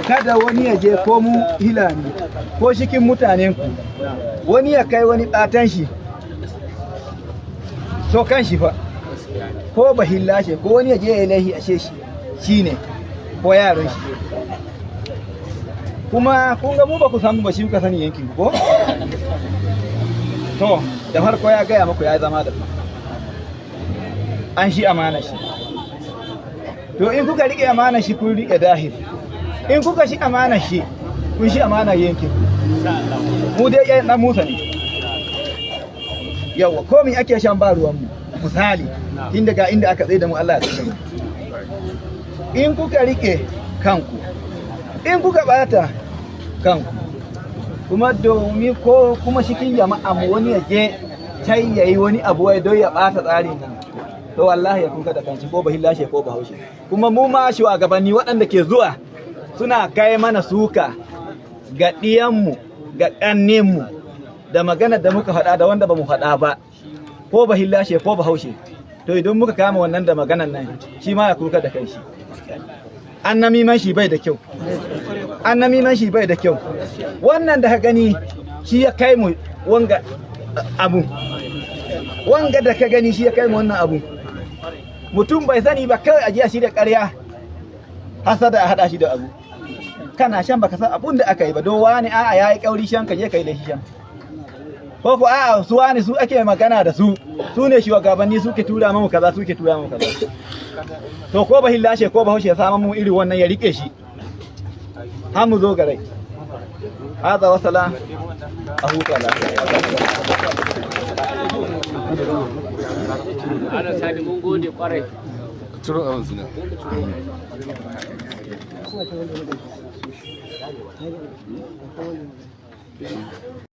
kada wani ya je ko mu hilani ko cikin mutanen ku wani ya kai wani ɗatan shi so kan shi fa ko ba hillashe ko wani ya je ya lahi ashe shi ne ko yaron shi kuma kun ga mu ba ku samu ba shi kuka sani yankin ko to da farko ya gaya muku ya zama da an shi amana shi to in kuka rike amana shi kun rike dahir in kuka shi amana shi kun shi amana yankin mu dai na Musa ne yawa komai ake shan ba ruwan mu misali inda ga inda aka tsaye da mu Allah ya tsare in kuka rike kanku in kuka bata kanku kuma domin ko kuma cikin jama'a mu wani ya je tai yayi wani abu wai don ya bata tsarin nan to wallahi ya kuka da kanci ko bahillashe ko bahaushe kuma mu ma shugabanni waɗanda ke zuwa suna kai mana suka ga ɗiyanmu ga ƙanninmu da magana da muka faɗa da wanda ba mu faɗa ba ko bahillashe ko bahaushe to idan muka kama wannan da maganan nan shi ma ya kuka da kanshi annamiman shi bai da kyau annamiman shi bai da kyau wannan da ka gani shi ya kai mu wanga abu wanga da ka gani shi ya kai mu wannan abu mutum bai sani ba kawai ajiya shi da ƙarya hasada a hada shi da abu kana shan baka san abun da aka yi ba don wani a'a yayi kauri shan ka je kai da shi shan ko ko a'a su wani su ake magana da su ne shugabanni suke tura mu kaza suke tura mu kaza to ko ba hillashe ko ba haushe ya samu mu iri wannan ya rike shi har mu zo garai hada wasala a huta lafiya ana sani mun gode kwarai ciro a wanzu ne